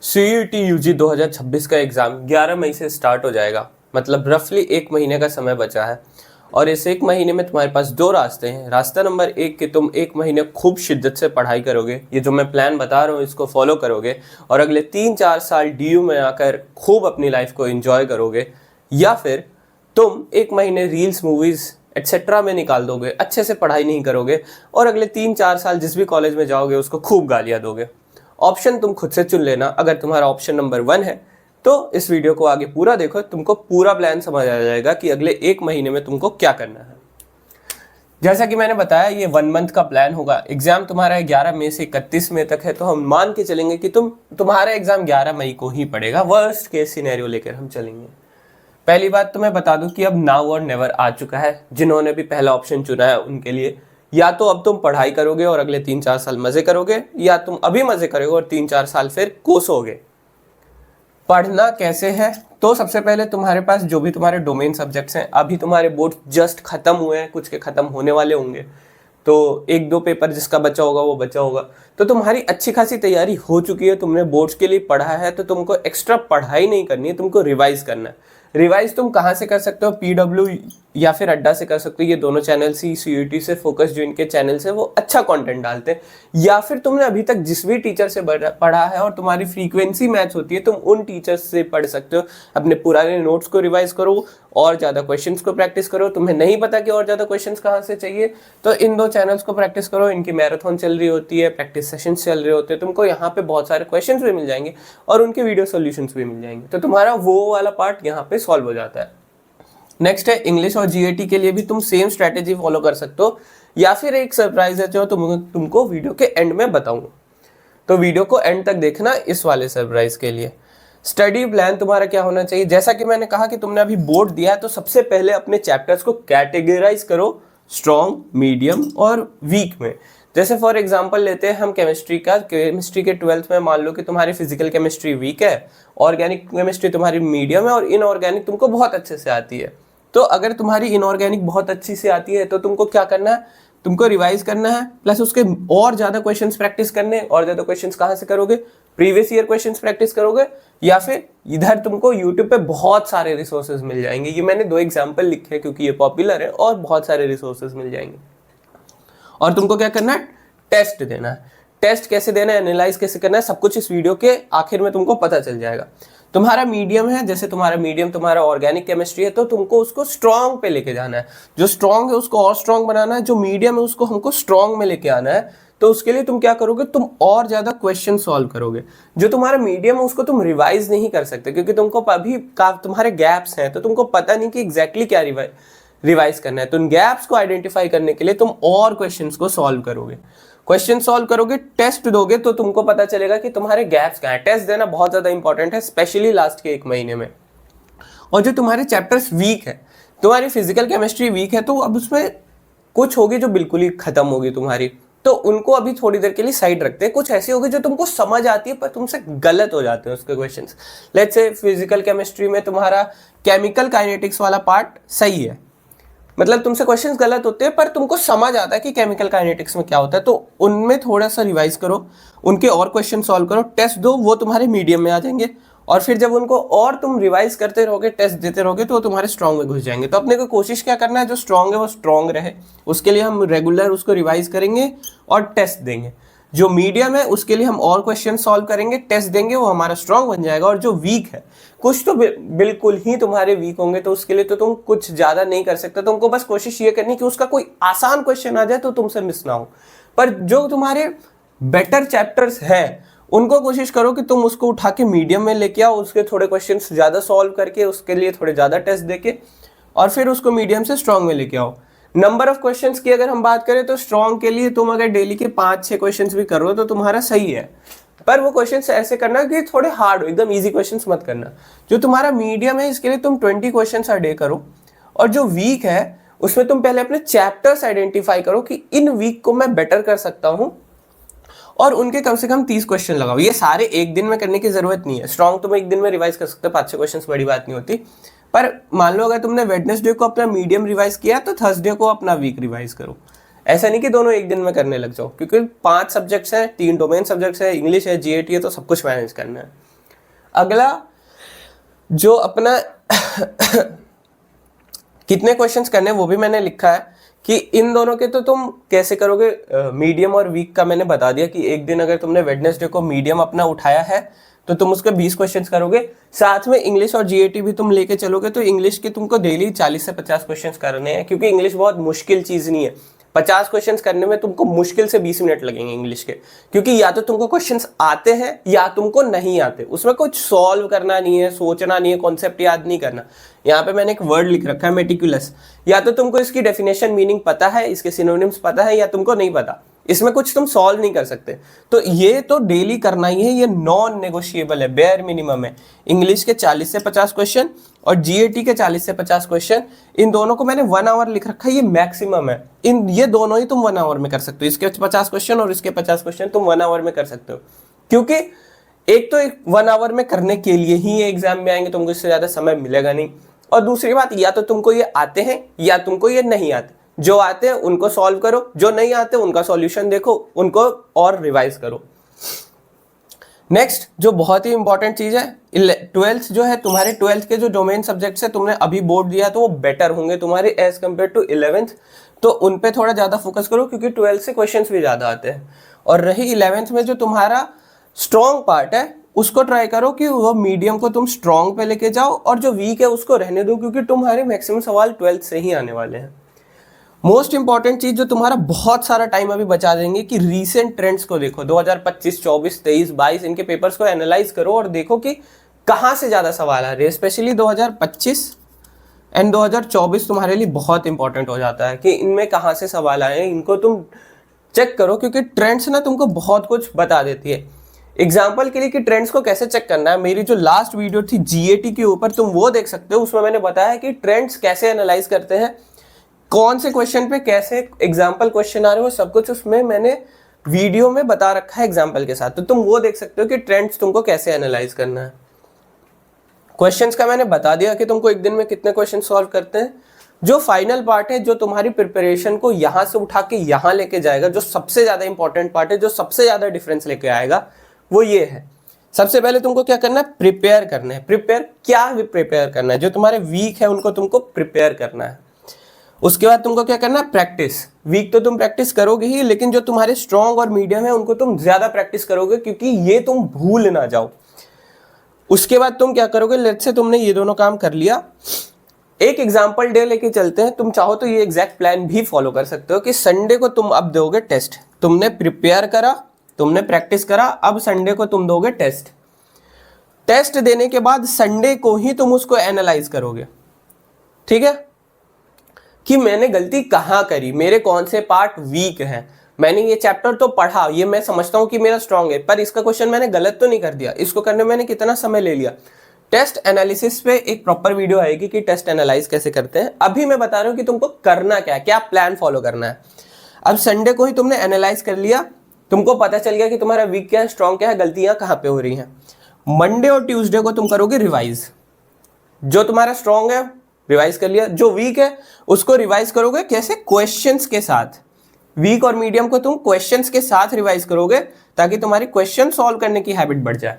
CUET UG 2026 का exam 11 मई से start हो जाएगा। मतलब रफली 1 महीने का समय बचा है और इस 1 महीने में तुम्हारे पास 2 रास्ते हैं। रास्ता नंबर 1 कि तुम 1 महीने खूब शिद्दत से पढ़ाई करोगे, ये जो मैं प्लान बता रहा हूँ इसको फॉलो करोगे और अगले 3-4 साल DU में आकर खूब अपनी लाइफ को एंजॉय करोगे, या फिर तुम 1 महीने रील्स, मूवीज़ एक्सेट्रा में निकाल दोगे, अच्छे से पढ़ाई नहीं करोगे और अगले 3-4 साल जिस भी कॉलेज में जाओगे उसको खूब गालियाँ दोगे। ऑप्शन तुम खुद से चुन लेना। अगर तुम्हारा ऑप्शन नंबर 1 है तो इस वीडियो को आगे पूरा देखो, तुमको पूरा प्लान समझ आ जाएगा कि अगले 1 महीने में तुमको क्या करना है। जैसा कि मैंने बताया, ये 1 मंथ का प्लान होगा। एग्जाम तुम्हारा 11 मई से 31 मई तक है, तो हम मान के चलेंगे कि तुम्हारा एग्जाम 11 मई को ही पड़ेगा। वर्स्ट केस सिनेरियो लेकर हम चलेंगे। पहली बात तो मैं बता दूं कि अब नाउ और नेवर आ चुका है। जिन्होंने भी पहला ऑप्शन चुना है उनके लिए, या तो अब तुम पढ़ाई करोगे और अगले 3-4 साल मजे करोगे, या तुम अभी मजे करोगे और 3-4 साल फिर कोसोगे। पढ़ना कैसे है? तो सबसे पहले तुम्हारे पास जो भी तुम्हारे डोमेन सब्जेक्ट्स हैं, अभी तुम्हारे बोर्ड जस्ट खत्म हुए हैं, कुछ के खत्म होने वाले होंगे, तो 1-2 पेपर जिसका बचा होगा वो बचा होगा। तो तुम्हारी अच्छी खासी तैयारी हो चुकी है, तुमने बोर्ड्स के लिए पढ़ा है, तो तुमको एक्स्ट्रा पढ़ाई नहीं करनी है, तुमको रिवाइज करना है। रिवाइज तुम कहाँ से कर सकते हो? PW या फिर अड्डा से कर सकते हो। ये दोनों चैनल CUET से फोकस जो इनके चैनल्स है वो अच्छा कंटेंट डालते हैं। या फिर तुमने अभी तक जिस भी टीचर से पढ़ा है और तुम्हारी फ्रीक्वेंसी मैच होती है, तुम उन टीचर्स से पढ़ सकते हो। अपने पुराने नोट्स को रिवाइज करो और ज़्यादा क्वेश्चंस को प्रैक्टिस करो। तुम्हें नहीं पता कि और ज़्यादा क्वेश्चंस कहाँ से चाहिए, तो इन 2 चैनल्स को प्रैक्टिस करो। इनकी मैराथन चल रही होती है, प्रैक्टिस सेशंस चल रहे होते हैं, तुमको यहाँ पे बहुत सारे क्वेश्चंस भी मिल जाएंगे और उनके वीडियो सोल्यूशंस भी मिल जाएंगे। तो तुम्हारा वो वाला पार्ट यहाँ पे सॉल्व हो जाता है। नेक्स्ट है इंग्लिश और GAT के लिए भी तुम सेम स्ट्रेटेजी फॉलो कर सकते हो, या फिर एक सरप्राइज है जो तुमको वीडियो के एंड में बताऊंगा। तो वीडियो को एंड तक देखना इस वाले सरप्राइज के लिए। स्टडी प्लान तुम्हारा क्या होना चाहिए? जैसा कि मैंने कहा कि तुमने अभी बोर्ड दिया है, तो सबसे पहले अपने चैप्टर्स को कैटेगराइज करो स्ट्रॉन्ग, मीडियम और वीक में। जैसे फॉर एग्जांपल लेते हैं हम केमिस्ट्री के 12th में मान लो कि तुम्हारी फिजिकल केमिस्ट्री वीक है, ऑर्गेनिक केमिस्ट्री तुम्हारी मीडियम है और इनऑर्गेनिक तुमको बहुत अच्छे से आती है। तो अगर तुम्हारी इनऑर्गेनिक बहुत अच्छी से आती है तो तुमको क्या करना है? तुमको रिवाइज करना है, प्लस उसके और ज़्यादा क्वेश्चंस प्रैक्टिस करने। और ज़्यादा क्वेश्चंस कहाँ से करोगे? प्रीवियस ईयर क्वेश्चंस प्रैक्टिस करोगे, या फिर इधर तुमको यूट्यूब पे बहुत सारे रिसोर्सेज मिल जाएंगे। ये मैंने 2 एग्जाम्पल लिखे हैं क्योंकि ये पॉपुलर है, और बहुत सारे रिसोर्सेज मिल जाएंगे। और तुमको क्या करना है? टेस्ट देना है। टेस्ट कैसे देना है, एनालाइज कैसे करना है, सब कुछ इस वीडियो के आखिर में तुमको पता चल जाएगा। तुम्हारा मीडियम है, जैसे तुम्हारा मीडियम तुम्हारा ऑर्गेनिक केमिस्ट्री है, तो तुमको उसको स्ट्रॉन्ग पे लेके जाना है। जो स्ट्रॉन्ग है उसको और स्ट्रॉन्ग बनाना है, जो मीडियम है उसको हमको स्ट्रॉन्ग में लेके आना है। तो उसके लिए तुम क्या करोगे? तुम और ज्यादा क्वेश्चन सॉल्व करोगे। जो तुम्हारा मीडियम है उसको तुम रिवाइज नहीं कर सकते क्योंकि तुमको अभी तुम्हारे गैप्स हैं, तो तुमको पता नहीं कि एग्जैक्टली क्या रिवाइज करना है। तो उन गैप्स को आइडेंटिफाई करने के लिए तुम और क्वेश्चंस को सॉल्व करोगे। क्वेश्चन सॉल्व करोगे, टेस्ट दोगे, तो तुमको पता चलेगा कि तुम्हारे गैप्स कहाँ हैं। टेस्ट देना बहुत ज़्यादा इंपॉर्टेंट है, स्पेशली लास्ट के 1 महीने में। और जो तुम्हारे चैप्टर्स वीक है, तुम्हारी फिजिकल केमिस्ट्री वीक है, तो अब उसमें कुछ होगी जो बिल्कुल ही खत्म होगी तुम्हारी, तो उनको अभी थोड़ी देर के लिए साइड रखते हैं। कुछ ऐसी होगी जो तुमको समझ आती है पर तुमसे गलत हो जाते हैं उसके questions. Let's say physical chemistry में तुम्हारा केमिकल काइनेटिक्स वाला पार्ट सही है, मतलब तुमसे क्वेश्चंस गलत होते हैं पर तुमको समझ आता है कि केमिकल काइनेटिक्स में क्या होता है, तो उनमें थोड़ा सा रिवाइज करो, उनके और क्वेश्चन सॉल्व करो, टेस्ट दो, वो तुम्हारे मीडियम में आ जाएंगे। और फिर जब उनको और तुम रिवाइज करते रहोगे, टेस्ट देते रहोगे, तो वो तुम्हारे स्ट्रॉन्ग में घुस जाएंगे। तो अपने को कोशिश क्या करना है, जो स्ट्रॉन्ग है वो स्ट्रॉन्ग रहे, उसके लिए हम रेगुलर उसको रिवाइज करेंगे और टेस्ट देंगे। जो मीडियम है उसके लिए हम और क्वेश्चन सॉल्व करेंगे, टेस्ट देंगे, वो हमारा स्ट्रॉन्ग बन जाएगा। और जो वीक है, कुछ तो बिल्कुल ही तुम्हारे वीक होंगे, तो उसके लिए तो तुम कुछ ज़्यादा नहीं कर सकते। तुमको बस कोशिश ये करनी कि उसका कोई आसान क्वेश्चन आ जाए तो तुमसे मिस ना हो। पर जो तुम्हारे बेटर चैप्टर्स हैं उनको कोशिश करो कि तुम उसको उठा के मीडियम में लेके आओ, उसके थोड़े क्वेश्चन ज़्यादा सॉल्व करके, उसके लिए थोड़े ज़्यादा टेस्ट देके, और फिर उसको मीडियम से स्ट्रॉन्ग में लेके आओ। नंबर ऑफ क्वेश्चंस की अगर हम बात करें तो स्ट्रॉन्ग के लिए तुम अगर डेली के 5-6 क्वेश्चंस भी करो तो तुम्हारा सही है, पर वो क्वेश्चंस ऐसे करना कि थोड़े हार्ड हो, एकदम इजी क्वेश्चंस मत करना। जो तुम्हारा मीडियम है इसके लिए तुम 20 क्वेश्चंस अ डे करो, और जो वीक है उसमें तुम पहले अपने चैप्टर्स आइडेंटिफाई करो कि इन वीक को मैं बेटर कर सकता हूँ, और उनके कम से कम 30 क्वेश्चन लगाओ। ये सारे एक दिन में करने की जरूरत नहीं है। स्ट्रॉन्ग तुम एक दिन में रिवाइज कर सकते हो, 5-6 क्वेश्चन बड़ी बात नहीं होती। पर मान लो अगर तुमने वेडनेसडे को अपना मीडियम रिवाइज किया तो थर्सडे को अपना वीक रिवाइज करो। ऐसा नहीं कि दोनों एक दिन में करने लग जाओ, क्योंकि 5 सब्जेक्ट्स हैं, 3 डोमेन सब्जेक्ट्स हैं, इंग्लिश है, GAT है, तो सब कुछ मैनेज करना है। अगला जो अपना कितने क्वेश्चंस करने वो भी मैंने लिखा है कि इन दोनों के तो तुम कैसे करोगे। मीडियम और वीक का मैंने बता दिया कि एक दिन अगर तुमने वेडनेसडे को मीडियम अपना उठाया है तो तुम उसके 20 क्वेश्चंस करोगे। साथ में इंग्लिश और जीएटी भी तुम लेके चलोगे तो इंग्लिश के तुमको डेली 40 से 50 क्वेश्चंस करने हैं, क्योंकि इंग्लिश बहुत मुश्किल चीज़ नहीं है। 50 क्वेश्चंस करने में तुमको मुश्किल से 20 मिनट लगेंगे इंग्लिश के, क्योंकि या तो तुमको क्वेश्चंस आते हैं या तुमको नहीं आते। उसमें कुछ सॉल्व करना नहीं है, सोचना नहीं है, कॉन्सेप्ट याद नहीं करना। यहाँ पे मैंने एक वर्ड लिख रखा है मेटिकुलस। या तो तुमको इसकी डेफिनेशन मीनिंग पता है, इसके सिनोनिम्स पता है, या तुमको नहीं पता। इसमें कुछ तुम सॉल्व नहीं कर सकते। तो ये तो डेली करना ही है, ये नॉन नेगोशिएबल है, बेयर मिनिमम है। इंग्लिश के 40 से 50 क्वेश्चन और जीएटी के 40 से 50 क्वेश्चन, इन दोनों को मैंने 1 आवर लिख रखा है, ये मैक्सिमम है। ये दोनों ही तुम 1 आवर में कर सकते हो। इसके 50 क्वेश्चन और इसके 50 क्वेश्चन तुम 1 आवर में कर सकते हो, क्योंकि एक तो 1 आवर में करने के लिए ही ये एग्जाम में आएंगे, तुमको इससे ज्यादा समय मिलेगा नहीं। और दूसरी बात, या तो तुमको ये आते हैं या तुमको ये नहीं आते। जो आते हैं उनको सॉल्व करो, जो नहीं आते उनका सॉल्यूशन देखो, उनको और रिवाइज करो। नेक्स्ट जो बहुत ही इंपॉर्टेंट चीज है, 12th जो है, तुम्हारे 12th के जो डोमेन सब्जेक्ट्स है तुमने अभी बोर्ड दिया तो वो बेटर होंगे तुम्हारे एज कम्पेयर टू 11th, तो उन पे थोड़ा ज्यादा फोकस करो, क्योंकि 12th से क्वेश्चंस भी ज्यादा आते हैं। और रही 11th में जो तुम्हारा स्ट्रॉन्ग पार्ट है उसको ट्राई करो कि वो मीडियम को तुम स्ट्रॉन्ग पे लेके जाओ, और जो वीक है उसको रहने दो, क्योंकि तुम्हारे मैक्सिमम सवाल 12th से ही आने वाले हैं। मोस्ट इंपॉर्टेंट चीज जो तुम्हारा बहुत सारा टाइम अभी बचा देंगे कि रीसेंट ट्रेंड्स को देखो, 2025, 24, 23, 22 इनके पेपर्स को एनालाइज करो और देखो कि कहाँ से ज्यादा सवाल आ रहे हैं। स्पेशली 2025 एंड 2024 तुम्हारे लिए बहुत इंपॉर्टेंट हो जाता है कि इनमें कहाँ से सवाल आए हैं, इनको तुम चेक करो, क्योंकि ट्रेंड्स ना तुमको बहुत कुछ बता देती है। एग्जाम्पल के लिए कि ट्रेंड्स को कैसे चेक करना है, मेरी जो लास्ट वीडियो थी जीएटी के ऊपर तुम वो देख सकते हो। उसमें मैंने बताया कि ट्रेंड्स कैसे एनालाइज करते हैं, कौन से क्वेश्चन पे कैसे एग्जाम्पल क्वेश्चन आ रहे हो, सब कुछ उसमें मैंने वीडियो में बता रखा है एग्जाम्पल के साथ। तो तुम वो देख सकते हो कि ट्रेंड्स तुमको कैसे एनालाइज करना है। क्वेश्चंस का मैंने बता दिया कि तुमको एक दिन में कितने क्वेश्चन सॉल्व करते हैं। जो फाइनल पार्ट है, जो तुम्हारी प्रिपरेशन को यहाँ से उठा के यहाँ लेके जाएगा, जो सबसे ज्यादा इंपॉर्टेंट पार्ट है, जो सबसे ज्यादा डिफरेंस लेके आएगा, वो ये है। सबसे पहले तुमको क्या करना है, प्रिपेयर करना है। प्रिपेयर करना है, जो तुम्हारे वीक है उनको तुमको प्रिपेयर करना है। उसके बाद तुमको क्या करना है, प्रैक्टिस। वीक तो तुम प्रैक्टिस करोगे ही, लेकिन जो तुम्हारे स्ट्रॉन्ग और मीडियम है उनको तुम ज्यादा प्रैक्टिस करोगे, क्योंकि ये तुम भूल ना जाओ। उसके बाद तुम क्या करोगे, लेट्स से तुमने ये दोनों काम कर लिया, एक एग्जाम्पल डे लेके चलते हैं। तुम चाहो तो ये एग्जैक्ट प्लान भी फॉलो कर सकते हो कि संडे को तुम अब दोगे टेस्ट। तुमने प्रिपेयर करा, तुमने प्रैक्टिस करा, अब संडे को तुम दोगे टेस्ट। टेस्ट देने के बाद संडे को ही तुम उसको एनालाइज करोगे, ठीक है, कि मैंने गलती कहाँ करी, मेरे कौन से पार्ट वीक हैं। मैंने ये चैप्टर तो पढ़ा, ये मैं समझता हूँ कि मेरा स्ट्रांग है, पर इसका क्वेश्चन मैंने गलत तो नहीं कर दिया, इसको करने में मैंने कितना समय ले लिया। टेस्ट एनालिसिस पे एक प्रॉपर वीडियो आएगी कि टेस्ट एनालाइज कैसे करते हैं। अभी मैं बता रहा हूँ कि तुमको करना क्या है, क्या प्लान फॉलो करना है। अब संडे को ही तुमने एनालाइज कर लिया, तुमको पता चल गया कि तुम्हारा वीक क्या है, स्ट्रॉन्ग क्या है, गलतियां कहाँ पे हो रही हैं। मंडे और ट्यूसडे को तुम करोगे रिवाइज। जो तुम्हारा स्ट्रॉन्ग है रिवाइज कर लिया, जो वीक है उसको रिवाइज करोगे कैसे, क्वेश्चंस के साथ। वीक और मीडियम को तुम क्वेश्चंस के साथ रिवाइज करोगे, ताकि तुम्हारी क्वेश्चन सॉल्व करने की हैबिट बढ़ जाए।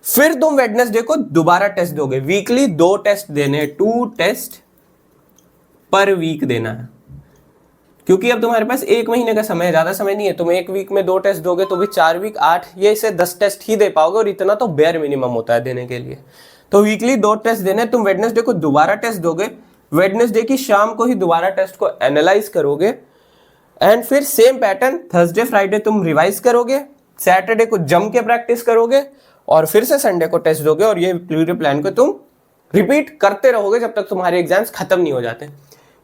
फिर तुम वेडनेसडे को दोबारा टेस्ट दोगे। वीकली 2 टेस्ट देने, 2 टेस्ट पर वीक देना है, क्योंकि अब तुम्हारे पास 1 महीने का समय है, ज्यादा समय नहीं है। तुम 1 वीक में 2 टेस्ट दोगे तो भी 4 वीक 8, ये इसे 10 टेस्ट ही दे पाओगे, और इतना तो बेयर मिनिमम होता है देने के लिए। तो वीकली 2 टेस्ट देने, तुम वेडनेसडे को दोबारा टेस्ट दोगे, वेडनेसडे की शाम को ही दोबारा टेस्ट को एनालाइज करोगे, एंड फिर सेम पैटर्न थर्सडे फ्राइडे तुम रिवाइज करोगे, सैटरडे को जम के प्रैक्टिस करोगे, और फिर से संडे को टेस्ट दोगे। और ये पूरे प्लान को तुम रिपीट करते रहोगे जब तक तुम्हारे एग्जाम्स खत्म नहीं हो जाते।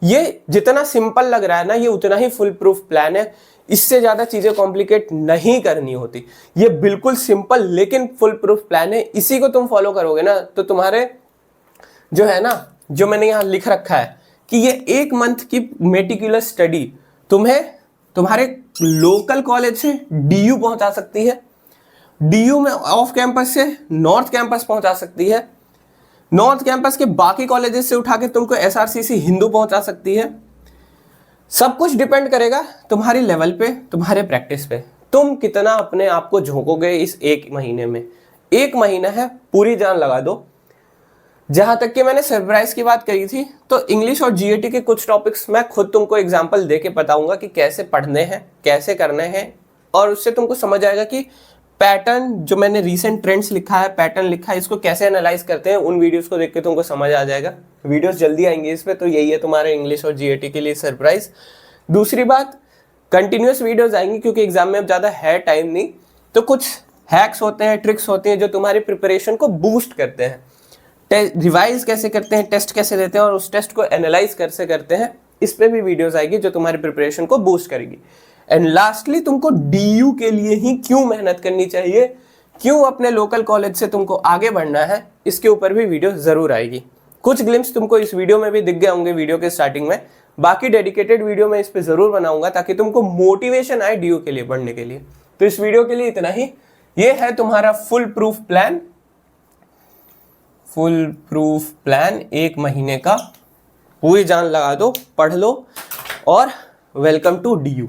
ये जितना सिंपल लग रहा है ना, ये उतना ही फुल प्रूफ प्लान है। इससे ज्यादा चीजें कॉम्प्लिकेट नहीं करनी होती। ये बिल्कुल सिंपल लेकिन फुल प्रूफ प्लान है। इसी को तुम फॉलो करोगे ना, तो तुम्हारे जो है ना, जो मैंने यहाँ लिख रखा है कि ये 1 मंथ की मेटिकुलस स्टडी तुम्हें तुम्हारे लोकल कॉलेज से डीयू पहुंचा सकती है, डीयू में ऑफ कैंपस से नॉर्थ कैंपस पहुंचा सकती है, नॉर्थ कैंपस के बाकी कॉलेजेस से उठा के तुमको एसआरसीसी हिंदू पहुंचा सकती है। सब कुछ डिपेंड करेगा तुम्हारी लेवल पे, तुम्हारे प्रैक्टिस पे। तुम कितना अपने आप को झोंकोगे इस 1 महीने में। एक महीना है, पूरी जान लगा दो। जहां तक कि मैंने सरप्राइज की बात करी थी, तो इंग्लिश और जीएटी के कुछ टॉपिक्स मैं खुद तुमको एग्जांपल देके बताऊंगा कि कैसे पढ़ने हैं, कैसे करने हैं, और उससे तुमको समझ आएगा कि पैटर्न, जो मैंने रीसेंट ट्रेंड्स लिखा है, पैटर्न लिखा है, इसको कैसे एनालाइज करते हैं। उन वीडियोस को देख के तुमको समझ आ जाएगा। वीडियोस जल्दी आएंगे इस पे, तो यही है तुम्हारे इंग्लिश और जीएटी के लिए सरप्राइज। दूसरी बात, कंटिन्यूस वीडियोस आएंगी क्योंकि एग्जाम में अब ज़्यादा है टाइम नहीं, तो कुछ हैक्स होते हैं, ट्रिक्स होते हैं जो तुम्हारी प्रिपरेशन को बूस्ट करते हैं। रिवाइज कैसे करते हैं, टेस्ट कैसे देते हैं और उस टेस्ट को एनालाइज कैसे करते हैं, इस पे भी वीडियोस आएगी जो तुम्हारी प्रिपरेशन को बूस्ट करेगी। एंड लास्टली, तुमको डीयू के लिए ही क्यों मेहनत करनी चाहिए, क्यों अपने लोकल कॉलेज से तुमको आगे बढ़ना है, इसके ऊपर भी वीडियो जरूर आएगी। कुछ ग्लिम्स तुमको इस वीडियो में भी दिख गए होंगे वीडियो के स्टार्टिंग में, बाकी डेडिकेटेड वीडियो मैं इस पे जरूर बनाऊंगा ताकि तुमको मोटिवेशन आए डीयू के लिए बढ़ने के लिए। तो इस वीडियो के लिए इतना ही। ये है तुम्हारा फुल प्रूफ प्लान 1 महीने का। पूरी जान लगा दो, पढ़ लो, और वेलकम टू डीयू।